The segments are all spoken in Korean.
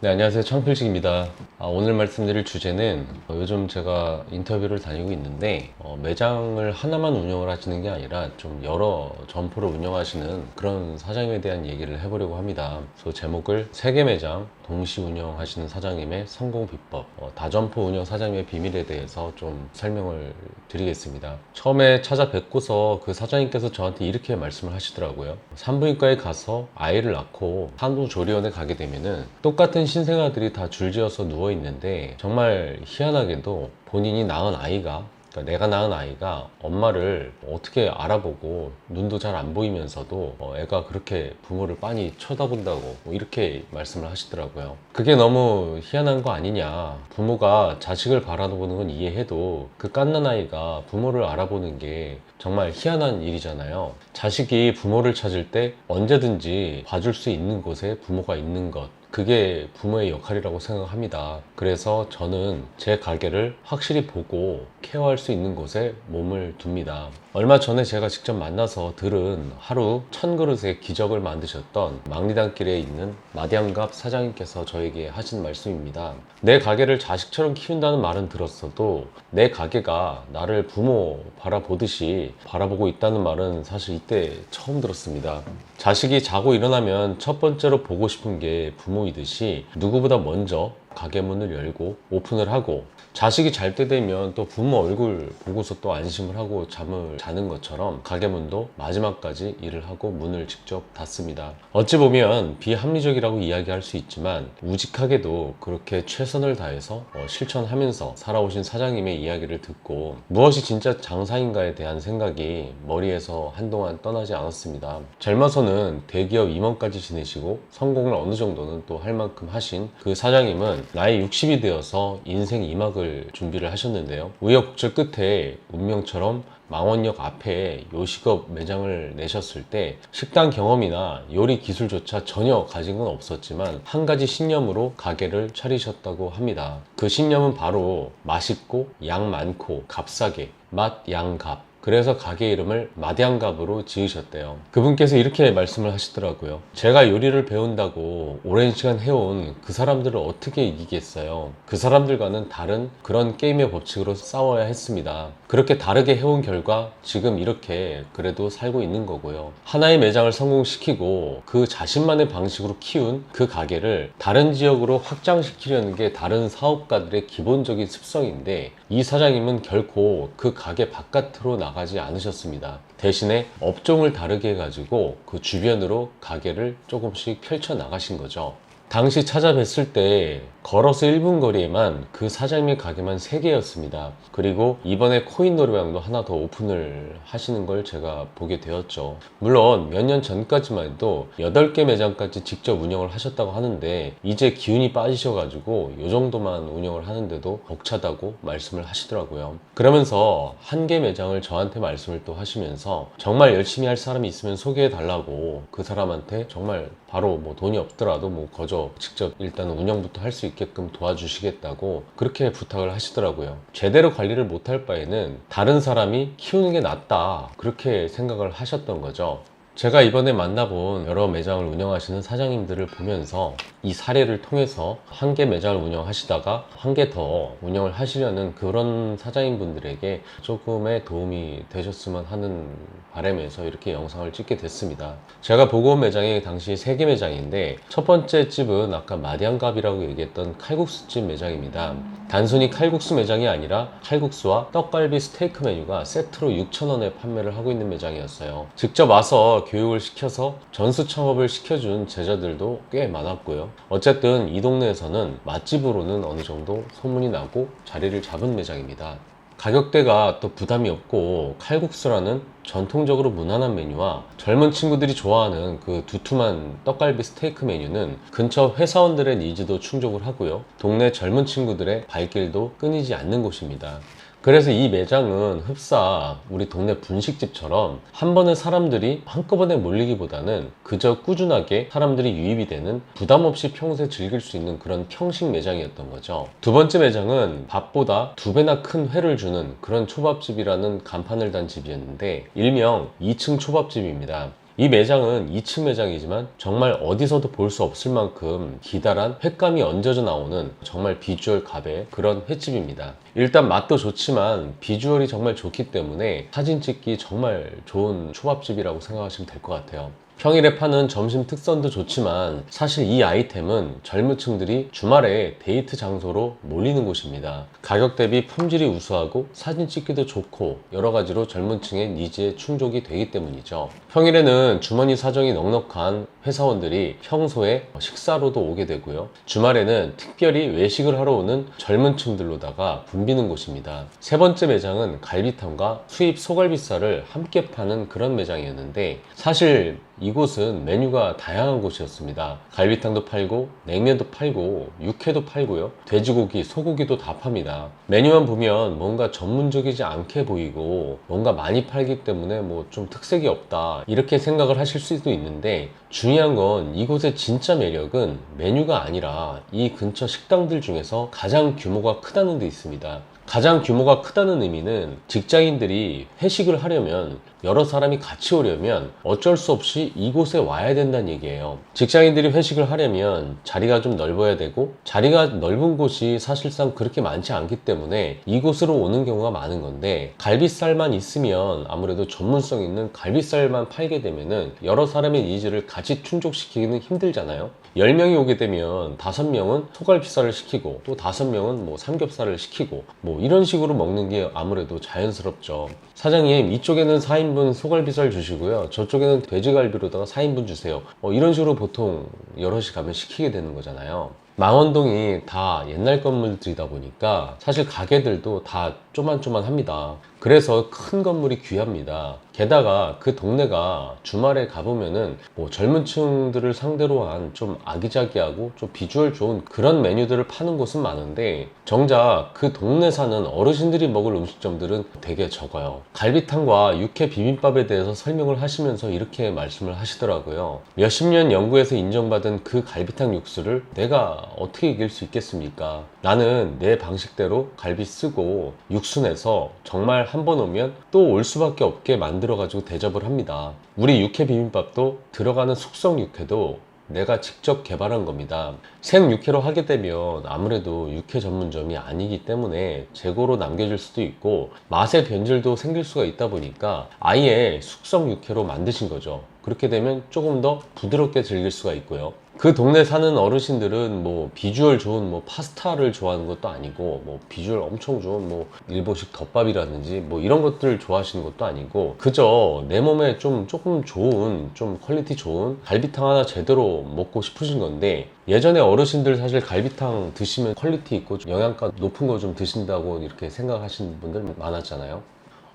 네, 안녕하세요. 창필식입니다. 오늘 말씀드릴 주제는 요즘 제가 인터뷰를 다니고 있는데 매장을 하나만 운영을 하시는 게 아니라 좀 여러 점포를 운영하시는 그런 사장님에 대한 얘기를 해보려고 합니다. 그래서 제목을 세개 매장 동시 운영하시는 사장님의 성공 비법, 다점포 운영 사장님의 비밀에 대해서 좀 설명을 드리겠습니다. 처음에 찾아뵙고서 그 사장님께서 저한테 이렇게 말씀을 하시더라고요. 산부인과에 가서 아이를 낳고 산후조리원에 가게 되면은 똑같은 신생아들이 다 줄지어서 누워있는데 정말 희한하게도 본인이 낳은 아이가, 그러니까 내가 낳은 아이가 엄마를 어떻게 알아보고 눈도 잘 안 보이면서도 애가 그렇게 부모를 빤히 쳐다본다고 이렇게 말씀을 하시더라고요. 그게 너무 희한한 거 아니냐. 부모가 자식을 바라보는 건 이해해도 그 갓난 아이가 부모를 알아보는 게 정말 희한한 일이잖아요. 자식이 부모를 찾을 때 언제든지 봐줄 수 있는 곳에 부모가 있는 것, 그게 부모의 역할이라고 생각합니다. 그래서 저는 제 가게를 확실히 보고 케어할 수 있는 곳에 몸을 둡니다. 얼마 전에 제가 직접 만나서 들은 하루 1000그릇의 기적을 만드셨던 망리단길에 있는 마디앙갑 사장님께서 저에게 하신 말씀입니다. 내 가게를 자식처럼 키운다는 말은 들었어도 내 가게가 나를 부모 바라보듯이 바라보고 있다는 말은 사실 이때 처음 들었습니다. 자식이 자고 일어나면 첫 번째로 보고 싶은 게 부모이듯이 누구보다 먼저 가게 문을 열고 오픈을 하고, 자식이 잘 때 되면 또 부모 얼굴 보고서 또 안심을 하고 잠을 자는 것처럼 가게 문도 마지막까지 일을 하고 문을 직접 닫습니다. 어찌 보면 비합리적이라고 이야기할 수 있지만 우직하게도 그렇게 최선을 다해서 실천하면서 살아오신 사장님의 이야기를 듣고 무엇이 진짜 장사인가에 대한 생각이 머리에서 한동안 떠나지 않았습니다. 젊어서는 대기업 임원까지 지내시고 성공을 어느 정도는 또 할 만큼 하신 그 사장님은 나이 60이 되어서 인생 2막을 준비를 하셨는데요. 우여곡절 끝에 운명처럼 망원역 앞에 요식업 매장을 내셨을 때 식당 경험이나 요리 기술조차 전혀 가진 건 없었지만 한 가지 신념으로 가게를 차리셨다고 합니다. 그 신념은 바로 맛있고 양 많고 값싸게, 맛, 양, 값. 그래서 가게 이름을 마디앙갑으로 지으셨대요. 그분께서 이렇게 말씀을 하시더라고요. 제가 요리를 배운다고 오랜 시간 해온 그 사람들을 어떻게 이기겠어요. 그 사람들과는 다른 그런 게임의 법칙으로 싸워야 했습니다. 그렇게 다르게 해온 결과 지금 이렇게 그래도 살고 있는 거고요. 하나의 매장을 성공시키고 그 자신만의 방식으로 키운 그 가게를 다른 지역으로 확장시키려는 게 다른 사업가들의 기본적인 습성인데, 이 사장님은 결코 그 가게 바깥으로 나가지 않으셨습니다. 대신에 업종을 다르게 해가지고 그 주변으로 가게를 조금씩 펼쳐 나가신 거죠. 당시 찾아뵀을 때 걸어서 1분 거리에만 그 사장님의 가게만 3개였습니다. 그리고 이번에 코인 노래방도 하나 더 오픈을 하시는 걸 제가 보게 되었죠. 물론 몇 년 전까지만 해도 8개 매장까지 직접 운영을 하셨다고 하는데 이제 기운이 빠지셔가지고 이 정도만 운영을 하는데도 벅차다고 말씀을 하시더라고요. 그러면서 한 개 매장을 저한테 말씀을 또 하시면서 정말 열심히 할 사람이 있으면 소개해 달라고, 그 사람한테 정말 바로 뭐 돈이 없더라도 뭐 거저 직접 일단 운영부터 할 수 있게끔 도와주시겠다고 그렇게 부탁을 하시더라고요. 제대로 관리를 못할 바에는 다른 사람이 키우는 게 낫다, 그렇게 생각을 하셨던 거죠. 제가 이번에 만나본 여러 매장을 운영하시는 사장님들을 보면서 이 사례를 통해서 한 개 매장을 운영하시다가 한 개 더 운영을 하시려는 그런 사장님분들에게 조금의 도움이 되셨으면 하는 바람에서 이렇게 영상을 찍게 됐습니다. 제가 보고 온 매장이 당시 3개 매장인데, 첫 번째 집은 아까 마디앙갑이라고 얘기했던 칼국수집 매장입니다. 단순히 칼국수 매장이 아니라 칼국수와 떡갈비 스테이크 메뉴가 세트로 6,000원에 판매를 하고 있는 매장이었어요. 직접 와서 교육을 시켜서 전수 창업을 시켜준 제자들도 꽤 많았고요. 어쨌든 이 동네에서는 맛집으로는 어느 정도 소문이 나고 자리를 잡은 매장입니다. 가격대가 또 부담이 없고 칼국수라는 전통적으로 무난한 메뉴와 젊은 친구들이 좋아하는 그 두툼한 떡갈비 스테이크 메뉴는 근처 회사원들의 니즈도 충족을 하고요. 동네 젊은 친구들의 발길도 끊이지 않는 곳입니다. 그래서 이 매장은 흡사 우리 동네 분식집처럼 한 번에 사람들이 한꺼번에 몰리기보다는 그저 꾸준하게 사람들이 유입이 되는, 부담 없이 평소에 즐길 수 있는 그런 평식 매장이었던 거죠. 두 번째 매장은 밥보다 2배나 큰 회를 주는 그런 초밥집이라는 간판을 단 집이었는데 일명 2층 초밥집입니다. 이 매장은 2층 매장이지만 정말 어디서도 볼 수 없을 만큼 기다란 횟감이 얹어져 나오는 정말 비주얼 갑의 그런 횟집입니다. 일단 맛도 좋지만 비주얼이 정말 좋기 때문에 사진 찍기 정말 좋은 초밥집이라고 생각하시면 될 것 같아요. 평일에 파는 점심 특선도 좋지만 사실 이 아이템은 젊은 층들이 주말에 데이트 장소로 몰리는 곳입니다. 가격 대비 품질이 우수하고 사진 찍기도 좋고 여러 가지로 젊은 층의 니즈에 충족이 되기 때문이죠. 평일에는 주머니 사정이 넉넉한 회사원들이 평소에 식사로도 오게 되고요. 주말에는 특별히 외식을 하러 오는 젊은 층들로다가 붐비는 곳입니다. 세 번째 매장은 갈비탕과 수입 소갈비살을 함께 파는 그런 매장이었는데 사실 이곳은 메뉴가 다양한 곳이었습니다. 갈비탕도 팔고 냉면도 팔고 육회도 팔고요. 돼지고기, 소고기도 다 팝니다. 메뉴만 보면 뭔가 전문적이지 않게 보이고 뭔가 많이 팔기 때문에 뭐 좀 특색이 없다 이렇게 생각을 하실 수도 있는데 중요한 건 이곳의 진짜 매력은 메뉴가 아니라 이 근처 식당들 중에서 가장 규모가 크다는 데 있습니다. 가장 규모가 크다는 의미는 직장인들이 회식을 하려면 여러 사람이 같이 오려면 어쩔 수 없이 이곳에 와야 된다는 얘기예요. 직장인들이 회식을 하려면 자리가 좀 넓어야 되고 자리가 넓은 곳이 사실상 그렇게 많지 않기 때문에 이곳으로 오는 경우가 많은 건데 갈비살만 있으면 아무래도 전문성 있는 갈비살만 팔게 되면은 여러 사람의 니즈를 같이 충족시키기는 힘들잖아요. 10명이 오게 되면 5명은 소갈비살을 시키고 또 5명은 뭐 삼겹살을 시키고 뭐 이런 식으로 먹는 게 아무래도 자연스럽죠. 사장님 이쪽에는 4인분 소갈비살 주시고요 저쪽에는 돼지갈비로다가 4인분 주세요 이런 식으로 보통 여럿이 가면 시키게 되는 거잖아요. 망원동이 다 옛날 건물들이다 보니까 사실 가게들도 다 쪼만쪼만합니다. 그래서 큰 건물이 귀합니다. 게다가 그 동네가 주말에 가보면은 뭐 젊은 층들을 상대로 한 좀 아기자기하고 좀 비주얼 좋은 그런 메뉴들을 파는 곳은 많은데 정작 그 동네 사는 어르신들이 먹을 음식점들은 되게 적어요. 갈비탕과 육회 비빔밥에 대해서 설명을 하시면서 이렇게 말씀을 하시더라고요. 몇십 년 연구에서 인정받은 그 갈비탕 육수를 내가 어떻게 이길 수 있겠습니까? 나는 내 방식대로 갈비 쓰고 육수 내서 정말 한 번 오면 또 올 수밖에 없게 만들어 가지고 대접을 합니다. 우리 육회 비빔밥도 들어가는 숙성 육회도 내가 직접 개발한 겁니다. 생 육회로 하게 되면 아무래도 육회 전문점이 아니기 때문에 재고로 남겨질 수도 있고 맛의 변질도 생길 수가 있다 보니까 아예 숙성 육회로 만드신 거죠. 그렇게 되면 조금 더 부드럽게 즐길 수가 있고요. 그 동네 사는 어르신들은 뭐 비주얼 좋은 뭐 파스타를 좋아하는 것도 아니고 뭐 비주얼 엄청 좋은 뭐 일본식 덮밥이라든지 뭐 이런 것들을 좋아하시는 것도 아니고 그저 내 몸에 조금 좋은 좀 퀄리티 좋은 갈비탕 하나 제대로 먹고 싶으신 건데 예전에 어르신들 사실 갈비탕 드시면 퀄리티 있고 영양가 높은 거 좀 드신다고 이렇게 생각하시는 분들 많았잖아요.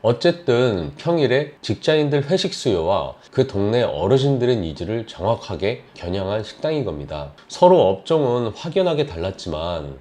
어쨌든 평일에 직장인들 회식 수요와 그 동네 어르신들의 니즈를 정확하게 겨냥한 식당인 겁니다. 서로 업종은 확연하게 달랐지만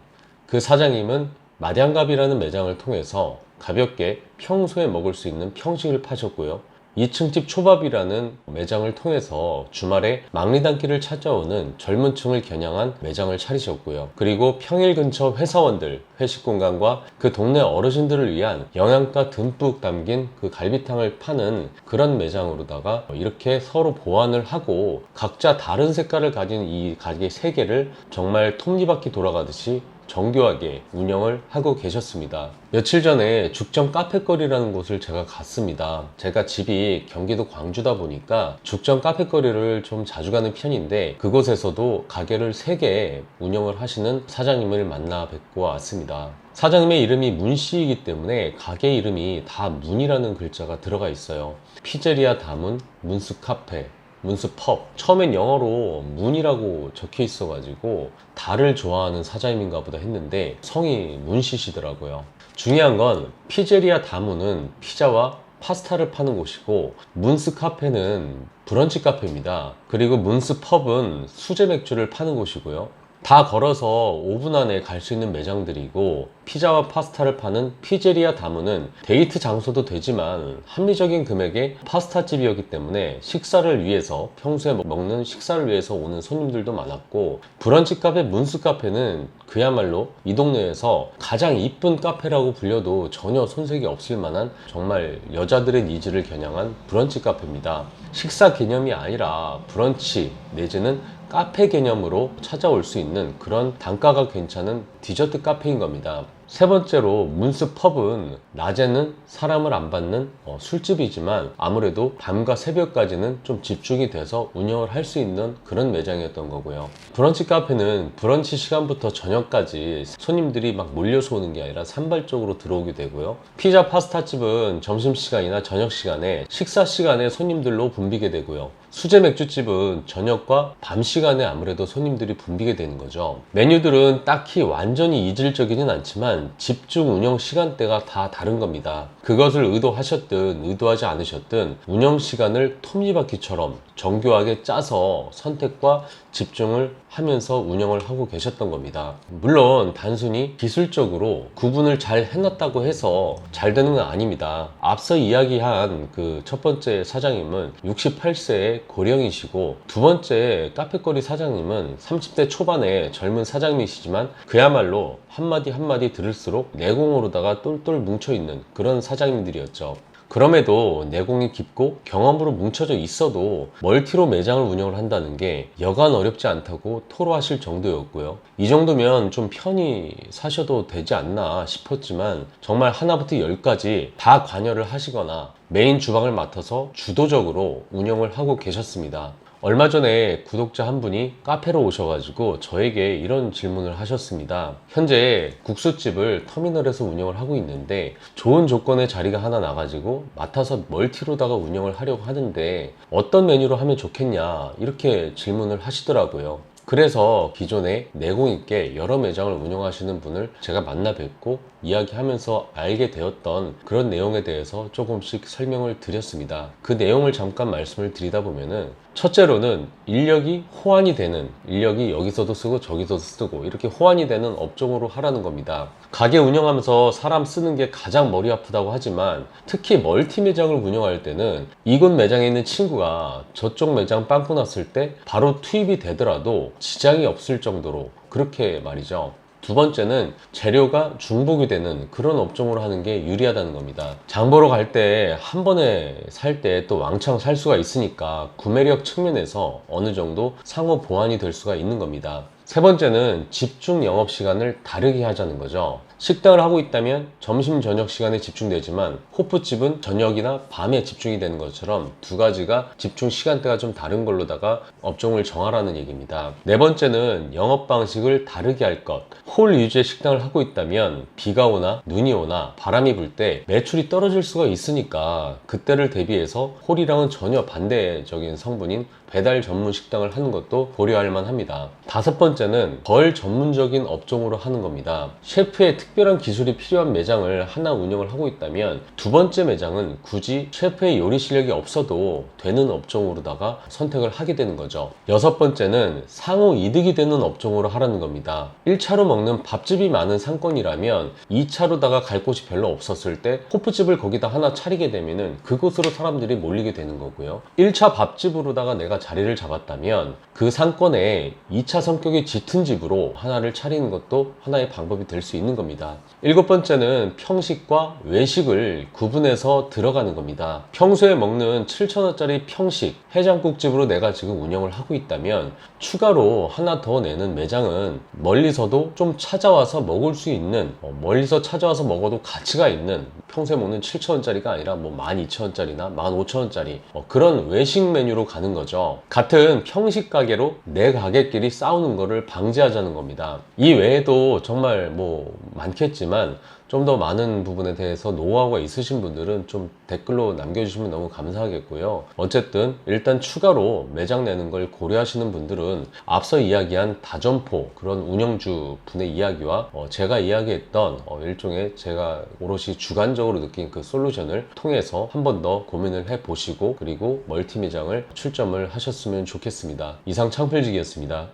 그 사장님은 마량갑이라는 매장을 통해서 가볍게 평소에 먹을 수 있는 평식을 파셨고요. 2층집 초밥이라는 매장을 통해서 주말에 막리단길을 찾아오는 젊은 층을 겨냥한 매장을 차리셨고요. 그리고 평일 근처 회사원들, 회식 공간과 그 동네 어르신들을 위한 영양가 듬뿍 담긴 그 갈비탕을 파는 그런 매장으로다가 이렇게 서로 보완을 하고 각자 다른 색깔을 가진 이 가게 3개를 정말 톱니바퀴 돌아가듯이 정교하게 운영을 하고 계셨습니다. 며칠 전에 죽전 카페거리라는 곳을 제가 갔습니다. 제가 집이 경기도 광주다 보니까 죽전 카페거리를 좀 자주 가는 편인데 그곳에서도 가게를 3개 운영을 하시는 사장님을 만나 뵙고 왔습니다. 사장님의 이름이 문씨이기 때문에 가게 이름이 다 문이라는 글자가 들어가 있어요. 피제리아 다문, 문스 카페, 문스펍. 처음엔 영어로 문이라고 적혀 있어 가지고 달을 좋아하는 사장님인가 보다 했는데 성이 문씨시더라고요. 중요한 건 피제리아 다문은 피자와 파스타를 파는 곳이고 문스 카페는 브런치 카페입니다. 그리고 문스 펍은 수제 맥주를 파는 곳이고요. 다 걸어서 5분 안에 갈 수 있는 매장들이고, 피자와 파스타를 파는 피제리아 다무는 데이트 장소도 되지만 합리적인 금액의 파스타집이었기 때문에 식사를 위해서, 평소에 먹는 식사를 위해서 오는 손님들도 많았고, 브런치 카페 문스 카페는 그야말로 이 동네에서 가장 이쁜 카페라고 불려도 전혀 손색이 없을 만한 정말 여자들의 니즈를 겨냥한 브런치 카페입니다. 식사 개념이 아니라 브런치 내지는 카페 개념으로 찾아올 수 있는 그런 단가가 괜찮은 디저트 카페인 겁니다. 세 번째로 문스 펍은 낮에는 사람을 안 받는 술집이지만 아무래도 밤과 새벽까지는 좀 집중이 돼서 운영을 할 수 있는 그런 매장이었던 거고요. 브런치 카페는 브런치 시간부터 저녁까지 손님들이 막 몰려서 오는 게 아니라 산발적으로 들어오게 되고요. 피자 파스타집은 점심시간이나 저녁시간에 식사 시간에 손님들로 붐비게 되고요. 수제 맥주집은 저녁과 밤 시간에 아무래도 손님들이 붐비게 되는 거죠. 메뉴들은 딱히 완전히 이질적이진 않지만 집중 운영 시간대가 다 다른 겁니다. 그것을 의도하셨든 의도하지 않으셨든 운영 시간을 톱니바퀴처럼 정교하게 짜서 선택과 집중을 하면서 운영을 하고 계셨던 겁니다. 물론 단순히 기술적으로 구분을 잘 해놨다고 해서 잘 되는 건 아닙니다. 앞서 이야기한 그 첫 번째 사장님은 68세의 고령이시고, 두 번째 카페거리 사장님은 30대 초반의 젊은 사장님이시지만 그야말로 한마디 한마디 들을수록 내공으로다가 똘똘 뭉쳐있는 그런 사장님들이었죠. 그럼에도 내공이 깊고 경험으로 뭉쳐져 있어도 멀티로 매장을 운영을 한다는 게 여간 어렵지 않다고 토로하실 정도였고요. 이 정도면 좀 편히 사셔도 되지 않나 싶었지만 정말 하나부터 열까지 다 관여를 하시거나 메인 주방을 맡아서 주도적으로 운영을 하고 계셨습니다. 얼마 전에 구독자 한 분이 카페로 오셔가지고 저에게 이런 질문을 하셨습니다. 현재 국수집을 터미널에서 운영을 하고 있는데 좋은 조건의 자리가 하나 나가지고 맡아서 멀티로다가 운영을 하려고 하는데 어떤 메뉴로 하면 좋겠냐, 이렇게 질문을 하시더라고요. 그래서 기존에 내공 있게 여러 매장을 운영하시는 분을 제가 만나 뵙고 이야기하면서 알게 되었던 그런 내용에 대해서 조금씩 설명을 드렸습니다. 그 내용을 잠깐 말씀을 드리다 보면은, 첫째로는 인력이 호환이 되는, 인력이 여기서도 쓰고 저기서도 쓰고 이렇게 호환이 되는 업종으로 하라는 겁니다. 가게 운영하면서 사람 쓰는 게 가장 머리 아프다고 하지만 특히 멀티 매장을 운영할 때는 이곳 매장에 있는 친구가 저쪽 매장 빵꾸 났을 때 바로 투입이 되더라도 지장이 없을 정도로, 그렇게 말이죠. 두 번째는 재료가 중복이 되는 그런 업종으로 하는 게 유리하다는 겁니다. 장 보러 갈 때 한 번에 살 때 또 왕창 살 수가 있으니까 구매력 측면에서 어느 정도 상호 보완이 될 수가 있는 겁니다. 세 번째는 집중 영업 시간을 다르게 하자는 거죠. 식당을 하고 있다면 점심 저녁 시간에 집중되지만 호프집은 저녁이나 밤에 집중이 되는 것처럼 두 가지가 집중 시간대가 좀 다른 걸로다가 업종을 정하라는 얘기입니다. 네 번째는 영업 방식을 다르게 할 것. 홀 위주의 식당을 하고 있다면 비가 오나 눈이 오나 바람이 불 때 매출이 떨어질 수가 있으니까 그때를 대비해서 홀이랑은 전혀 반대적인 성분인 배달 전문 식당을 하는 것도 고려할 만합니다. 다섯 번째는 덜 전문적인 업종으로 하는 겁니다. 셰프의 특별한 기술이 필요한 매장을 하나 운영을 하고 있다면 두 번째 매장은 굳이 셰프의 요리 실력이 없어도 되는 업종으로다가 선택을 하게 되는 거죠. 여섯 번째는 상호 이득이 되는 업종으로 하라는 겁니다. 1차로 먹는 밥집이 많은 상권이라면 2차로다가 갈 곳이 별로 없었을 때 호프집을 거기다 하나 차리게 되면은 그곳으로 사람들이 몰리게 되는 거고요. 1차 밥집으로다가 내가 자리를 잡았다면 그 상권에 2차 성격이 짙은 집으로 하나를 차리는 것도 하나의 방법이 될 수 있는 겁니다. 일곱 번째는 평식과 외식을 구분해서 들어가는 겁니다. 평소에 먹는 7,000원짜리 평식, 해장국집으로 내가 지금 운영을 하고 있다면 추가로 하나 더 내는 매장은 멀리서도 좀 찾아와서 먹을 수 있는, 멀리서 찾아와서 먹어도 가치가 있는, 평소에 먹는 7,000원짜리가 아니라 뭐 12,000원짜리나 15,000원짜리 그런 외식 메뉴로 가는 거죠. 같은 평식 가게로 내 가게끼리 싸우는 거를 방지하자는 겁니다. 이 외에도 정말 뭐 많겠지만 좀 더 많은 부분에 대해서 노하우가 있으신 분들은 좀 댓글로 남겨주시면 너무 감사하겠고요. 어쨌든 일단 추가로 매장 내는 걸 고려하시는 분들은 앞서 이야기한 다점포 그런 운영주 분의 이야기와 제가 이야기했던 일종의 제가 오롯이 주관적으로 느낀 그 솔루션을 통해서 한 번 더 고민을 해보시고 그리고 멀티 매장을 출점을 하셨으면 좋겠습니다. 이상 창필직이었습니다.